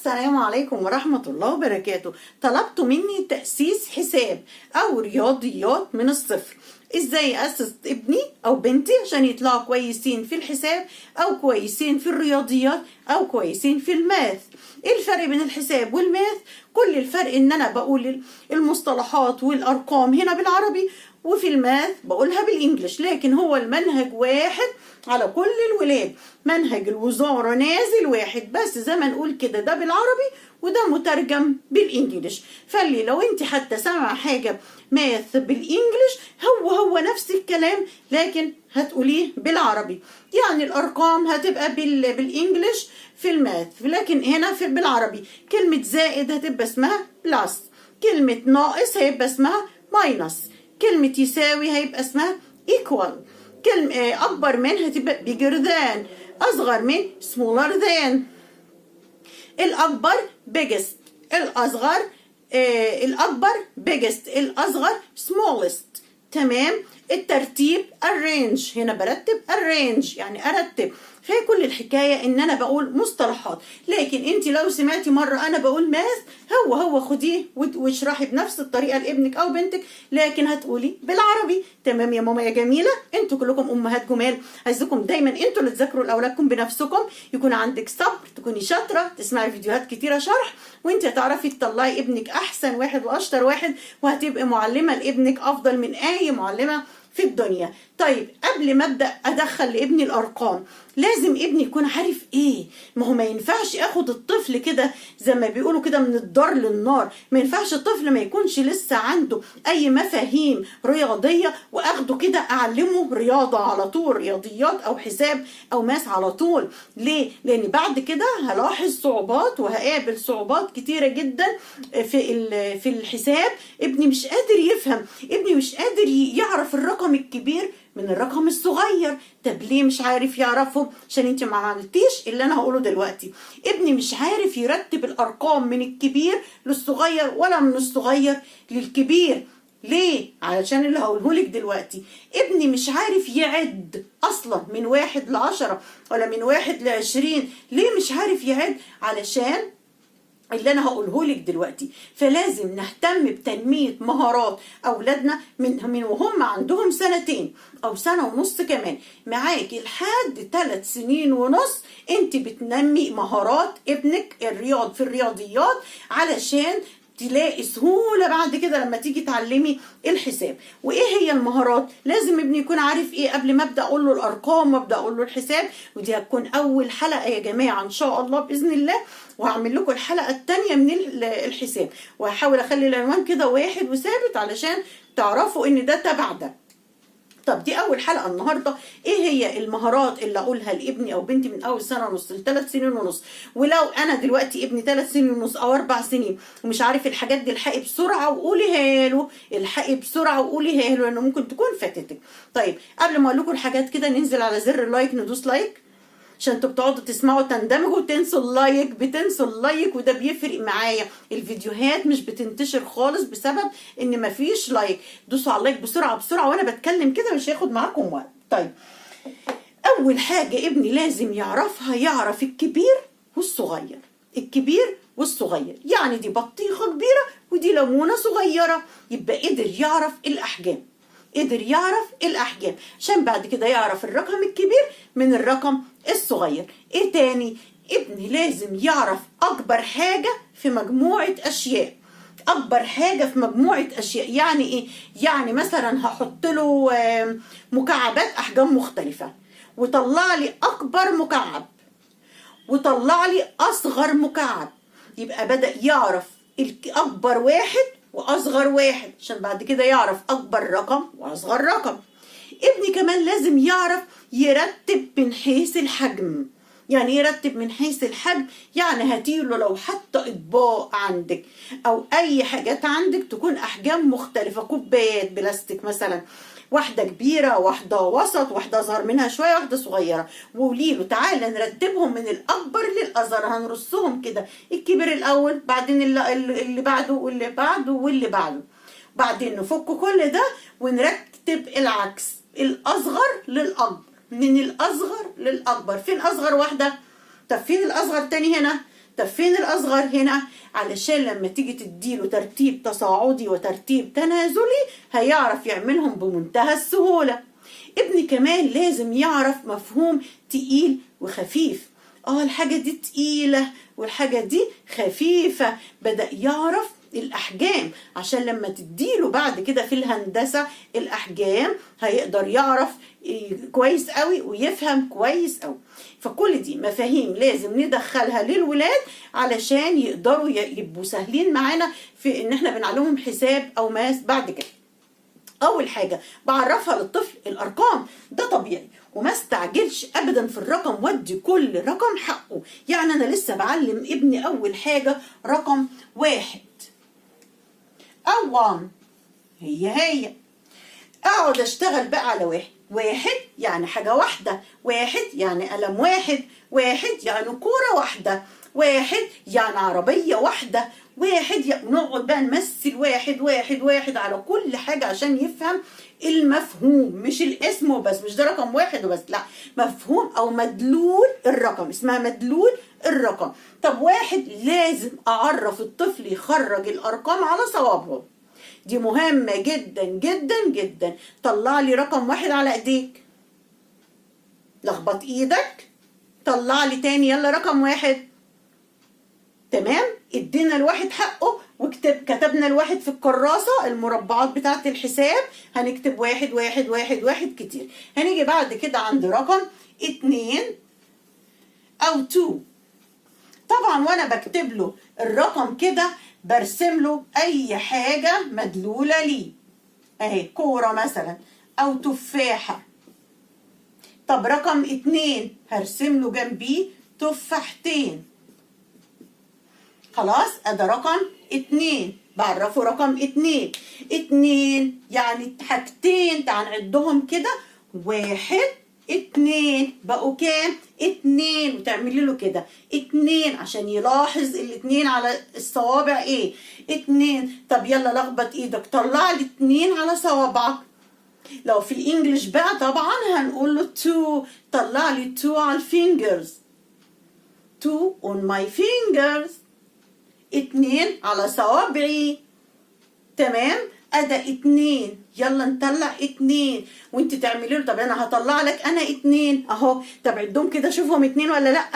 السلام عليكم ورحمة الله وبركاته. طلبتوا مني تأسيس حساب أو رياضيات من الصفر. ازاي أسس ابني أو بنتي عشان يطلعوا كويسين في الحساب أو كويسين في الرياضيات أو كويسين في الماث. ايه الفرق بين الحساب والماث؟ كل الفرق ان انا بقول المصطلحات والأرقام هنا بالعربي، وفي الماث بقولها بالإنجليش، لكن هو المنهج واحد على كل الولاد، منهج الوزارة نازل واحد، بس زي ما نقول كده ده بالعربي وده مترجم بالإنجليش. فاللي لو انت حتى سامعة حاجة ماث بالإنجليش هو نفس الكلام، لكن هتقوليه بالعربي. يعني الأرقام هتبقى بالإنجليش في الماث، لكن هنا بالعربي كلمة زائد هتبقى اسمها بلس، كلمة ناقص هيبقى اسمها ماينس، كلمة يساوي هيبقى اسمها equal، كلمة أكبر من هتبقى bigger than، أصغر من smaller than، الأكبر biggest، الأكبر biggest، الأصغر smallest. تمام. الترتيب arrange، هنا برتب arrange يعني أرتب. فهي كل الحكاية ان انا بقول مصطلحات، لكن انت لو سمعتي مرة انا بقول ماث هو خديه واشرحي بنفس الطريقة لابنك او بنتك، لكن هتقولي بالعربي. تمام يا ماما يا جميلة، انتوا كلكم امهات جمال، عايزكم دايما انتوا اللي تذاكروا لاولادكم بنفسكم، يكون عندك صبر، تكوني شاطرة، تسمعي فيديوهات كتيرة شرح، وانت هتعرفي تطلعي ابنك احسن واحد واشطر واحد، وهتبقي معلمة لابنك افضل من اي معلمة في الدنيا. طيب قبل ما ابدا ادخل لابني الارقام لازم ابني يكون عارف ايه. ما هو ما ينفعش اخد الطفل كده زي ما بيقولوا كده من الدار للنار، ما ينفعش الطفل ما يكونش لسه عنده اي مفاهيم رياضيه واخده كده اعلمه رياضه على طول، رياضيات او حساب او ماس على طول. ليه؟ لان بعد كده هلاحظ صعوبات وهقابل صعوبات كتيره جدا في الحساب. ابني مش قادر يفهم، ابني مش قادر يعرف الرقم الكبير من الرقم الصغير. طب ليه مش عارف يعرفه؟ عشان انت ما عملتيش اللي انا هقوله دلوقتي. ابني مش عارف يرتب الارقام من الكبير للصغير ولا من الصغير للكبير. ليه؟ علشان اللي هقوله لك دلوقتي. ابني مش عارف يعد اصلا من 1 ل10 ولا من 1 ل20. ليه مش عارف يعد؟ علشان اللي انا هقوله لك دلوقتي. فلازم نهتم بتنمية مهارات اولادنا من وهم عندهم 2 سنين او 1.5 سنة كمان، معاكي لحد 3 سنين ونص انت بتنمي مهارات ابنك في الرياضيات، علشان تلاقي سهولة بعد كده لما تيجي تعلمي الحساب. وايه هي المهارات؟ لازم ابني يكون عارف ايه قبل ما ابدا اقول له الارقام وابدا اقول له الحساب. ودي هتكون اول حلقة يا جماعة ان شاء الله باذن الله، وهعمل لكم الحلقة الثانية من الحساب، وهحاول اخلي العنوان كده واحد وثابت علشان تعرفوا ان ده تبع ده. طب دي اول حلقة النهاردة. ايه هي المهارات اللي اقولها لابني او بنتي من اول 1.5 سنة ل3 سنين ونص؟ ولو انا دلوقتي ابني 3 سنين ونص او 4 سنين ومش عارف الحاجات دي، الحقي بسرعة وقوليها له، الحقي بسرعة وقوليها له لانه ممكن تكون فاتتك. طيب قبل ما اقول لكم الحاجات كده ننزل على زر اللايك، ندوس لايك عشان انتوا بتقعدوا تسمعوا تندمجوا وتنسوا اللايك، بتنسوا اللايك وده بيفرق معايا. الفيديوهات مش بتنتشر خالص بسبب ان مفيش لايك. دوسوا على اللايك بسرعة وانا بتكلم كده مش هياخد معاكم وقت. طيب اول حاجة ابني لازم يعرفها، يعرف الكبير والصغير. الكبير والصغير يعني دي بطيخة كبيرة ودي ليمونة صغيرة، يبقى قدر يعرف الأحجام، قدر يعرف الأحجام عشان بعد كده يعرف الرقم الكبير من الرقم الصغير. ايه تاني؟ ابني لازم يعرف أكبر حاجة في مجموعة أشياء. أكبر حاجة في مجموعة أشياء يعني إيه؟ يعني مثلا هحط له مكعبات أحجام مختلفة، وطلع لي أكبر مكعب وطلع لي أصغر مكعب، يبقى بدأ يعرف أكبر واحد وأصغر واحد عشان بعد كده يعرف أكبر رقم وأصغر رقم. ابني كمان لازم يعرف يرتب من حيث الحجم. يعني يرتب من حيث الحجم يعني هاتيله لو حتى اطباق عندك او اي حاجات عندك تكون احجام مختلفة، كوبايات بلاستيك مثلا، واحدة كبيرة واحدة وسط واحدة اصغر منها شوية واحدة صغيرة، وقولي له تعالى نرتبهم من الاكبر للاصغر، هنرصهم كده الكبير الاول بعدين اللي بعده واللي بعده واللي بعده، بعدين نفك كل ده ونرتب العكس، الاصغر للاكبر، من الاصغر للاكبر. فين اصغر واحدة؟ طب فين الاصغر تاني هنا؟ طب فين الأصغر هنا؟ علشان لما تيجي تديله ترتيب تصاعدي وترتيب تنازلي هيعرف يعملهم بمنتهى السهولة. ابني كمان لازم يعرف مفهوم تقيل وخفيف. الحاجة دي تقيلة والحاجة دي خفيفة. بدأ يعرف الأحجام عشان لما تديله بعد كده في الهندسة الأحجام هيقدر يعرف كويس قوي ويفهم كويس قوي. فكل دي مفاهيم لازم ندخلها للولاد علشان يقدروا يبقوا سهلين معانا في ان احنا بنعلمهم حساب او ماس بعد كده. اول حاجة بعرفها للطفل الارقام، ده طبيعي، وما استعجلش ابدا في الرقم، ودي كل رقم حقه. يعني انا لسه بعلم ابني اول حاجة رقم 1 او 1 هي اقعد اشتغل بقى على 1 يعني حاجة واحدة، 1 يعني قلم واحد، 1 يعني كورة واحدة، 1 يعني عربية واحدة، 1 يعني نقعد بقى نمثل 1 1 1 على كل حاجة عشان يفهم المفهوم، مش الاسم وبس، مش ده رقم 1 وبس، لا، مفهوم او مدلول الرقم، اسمها مدلول الرقم. طب 1 لازم اعرف الطفل يخرج الارقام على صوابهم، دي مهمة جدا جدا جدا. طلع لي رقم 1 على ايديك، لخبط ايدك، طلع لي تاني، يلا رقم 1. تمام، ادينا الواحد حقه كتبنا الواحد في الكراسة المربعات بتاعة الحساب، هنكتب 1 1 1 1 كتير. هنيجي بعد كده عند رقم 2 او 2. طبعا وانا بكتب له الرقم كده برسم له اي حاجة مدلولة ليه، اهي كورة مثلا او تفاحة. طب رقم 2 هرسم له جنبيه تفاحتين. خلاص، ادي رقم 2، بعرفه رقم 2. 2 يعني حاجتين، تعال نعدهم كده، 1 2 بقوا كام؟ 2، وتعملي له كده 2 عشان يلاحظ الاتنين على الصوابع ايه؟ 2. طب يلا لخبط ايدك، طلع لي 2 على صوابعك. لو في الانجليش بقى طبعا هنقول له 2، طلع لي 2 على الفينجرز، 2 on my fingers، 2 على صوابعي. تمام، أدا 2، يلا نطلع 2 وانت تعملي له. طب انا هطلع لك انا 2 اهو، طب عدهم كده شوفهم 2 ولا لا.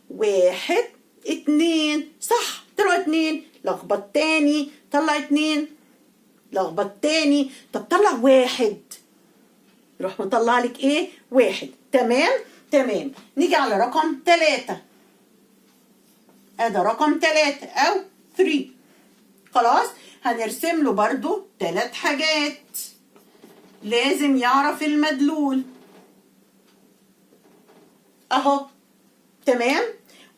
1 2 صح، طلعوا 2. لخبط تاني، طلع 2، لخبط تاني، طب طلع 1، روح مطلع لك ايه؟ 1. تمام تمام. نيجي على رقم 3، ادي رقم 3 او 3. خلاص، هنرسم له برضو 3 حاجات، لازم يعرف المدلول اهو. تمام،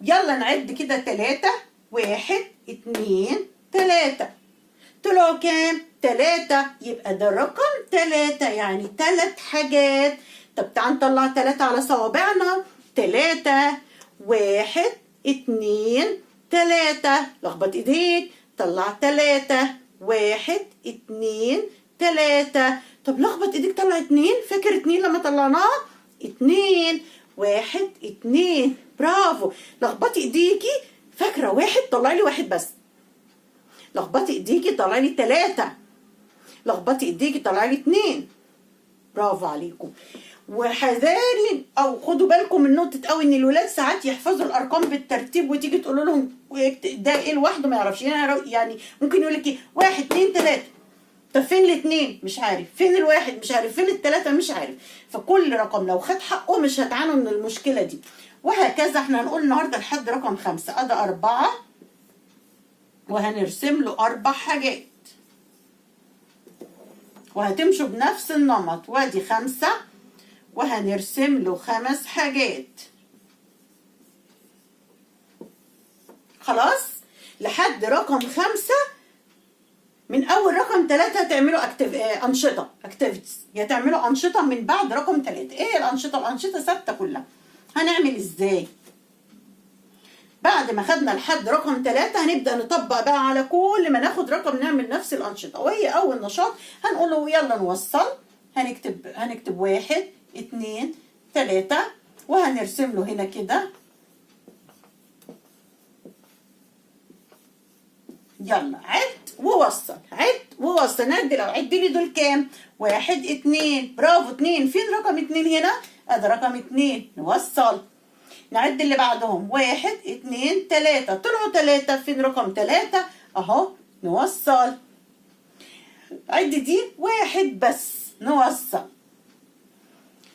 يلا نعد كده 3 1 2 3. طلعوا كام؟ 3، يبقى ده رقم 3 يعني 3 حاجات. طب تعال نطلع 3 على صوابعنا، 3 1 2 3. لخبط ايديك، طلع 3 1 2 3. طب لخبط ايديك، طلع 2، فاكر 2 لما طلعناها؟ 2 1 2، برافو. لخبطي ايديكي، فاكره 1 طلع لي 1 بس. لخبطي ايديكي طلع لي 3، لخبطي ايديكي طلع لي 2. برافو عليكم. وحذاري او خدوا بالكم من نقطه قوي ان الولاد ساعات يحفظوا الارقام بالترتيب وتيجي تقول لهم ده ايه لوحده ما يعرفش، يعني ممكن يقول لك ايه 1 2 3. طب فين الاثنين؟ مش عارف. فين الواحد؟ مش عارف. فين الثلاثه؟ مش عارف. فكل رقم لو خد حقه مش هتعانوا من المشكله دي. وهكذا احنا هنقول النهارده لحد رقم 5. ادي 4 وهنرسم له 4 حاجات وهتمشوا بنفس النمط. وادي 5 وهنرسم له 5 حاجات. خلاص، لحد رقم 5. من اول رقم 3 هتعملوا انشطه اكتيفيتيز، هتعملوا انشطه من بعد رقم 3. ايه الانشطه؟ الانشطه ثابته كلها. هنعمل ازاي؟ بعد ما خدنا لحد رقم 3 هنبدا نطبق بقى على كل ما ناخد رقم نعمل نفس الانشطه. وهي اول نشاط هنقول له يلا نوصل. هنكتب 1 2 3 وهنرسم له هنا كده يلا عد ووصل، عد ووصل. نعد لو عد لي دول كام؟ 1 2. برافو 2. فين رقم 2 هنا؟ ادي رقم 2. نوصل. نعد اللي بعدهم 1 2 3. طلعوا 3. فين رقم 3؟ اهو. نوصل. عد دي 1 بس. نوصل.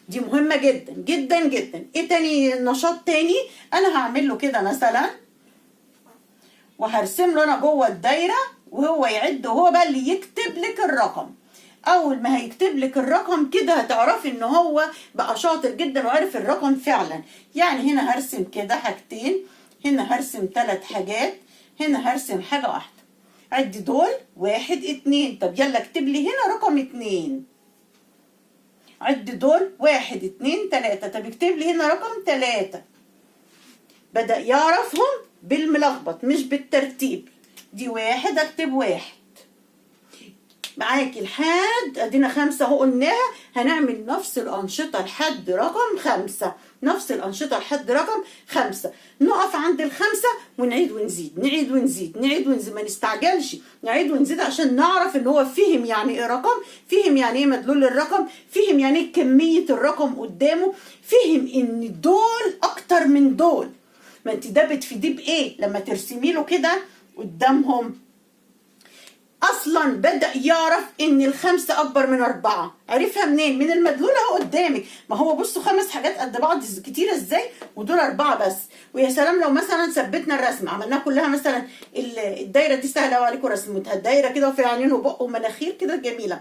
دي مهمة جدا جدا جدا. ايه تاني نشاط تاني؟ انا هعمل له كده مثلا وهرسم له انا جوه الدايرة وهو يعد وهو بقى اللي يكتب لك الرقم. اول ما هيكتب لك الرقم كده هتعرفي ان هو بقى شاطر جدا وعرف الرقم فعلا. يعني هنا هرسم كده حاجتين، هنا هرسم 3 حاجات، هنا هرسم حاجة واحدة. عدي دول 1 2. طب يلا اكتب لي هنا رقم 2. عد دول 1 2 3. طب اكتب لي هنا رقم 3. بدأ يعرفهم بالملخبط مش بالترتيب. دي 1 اكتب 1 معاكي لحد ادينا 5 اهو قلناها. هنعمل نفس الانشطه لحد رقم 5. نفس الانشطه لحد رقم 5. نقف عند ال5 ونعيد ونزيد، نعيد ونزيد، نعيد ونزيد، ما نستعجلش. نعيد ونزيد عشان نعرف ان هو فهم يعني ايه رقم، فهم يعني ايه مدلول الرقم، فهم يعني ايه كميه الرقم قدامه، فهم ان دول اكتر من دول. ما انت ده بتفيديه بايه لما ترسمي له كده قدامهم؟ اصلا بدأ يعرف ان ال5 اكبر من 4. عرفها منين؟ من المدلول اهو قدامك. ما هو بصوا 5 حاجات قد بعض كتير ازاي، ودول 4 بس. ويا سلام لو مثلا ثبتنا الرسم عملناها كلها مثلا. الدايره دي سهله قوي عليكم رسمتها، الدايره كده وفي عينين وبق ومناخير كده جميله.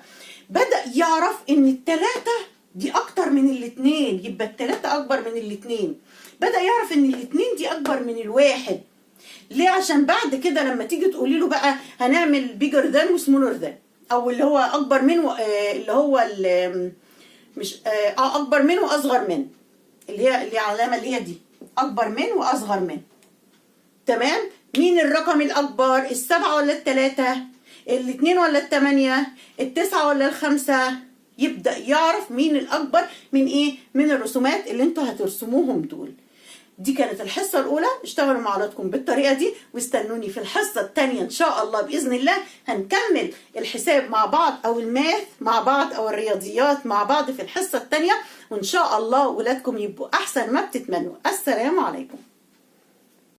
بدأ يعرف ان ال3 دي اكتر من ال2، يبقى ال3 اكبر من ال2. بدأ يعرف ان ال2 دي اكبر من ال1. ليه؟ عشان بعد كده لما تيجي تقولي له بقى هنعمل بيجر ذان وسمولر ذان، او اللي هو اكبر من اللي هو مش اكبر من واصغر من، اللي هي العلامه اللي هي دي، اكبر من واصغر من. تمام؟ مين الرقم الاكبر؟ ال7 ولا ال3؟ ال2 ولا ال8؟ ال9 ولا ال5؟ يبدا يعرف مين الاكبر من ايه؟ من الرسومات اللي انتوا هترسموهم دول. دي كانت الحصة الأولى. اشتغلوا مع أولادكم بالطريقة دي واستنوني في الحصة الثانية إن شاء الله بإذن الله. هنكمل الحساب مع بعض أو الماث مع بعض أو الرياضيات مع بعض في الحصة الثانية، وإن شاء الله أولادكم يبقوا أحسن ما بتتمنوا. السلام عليكم.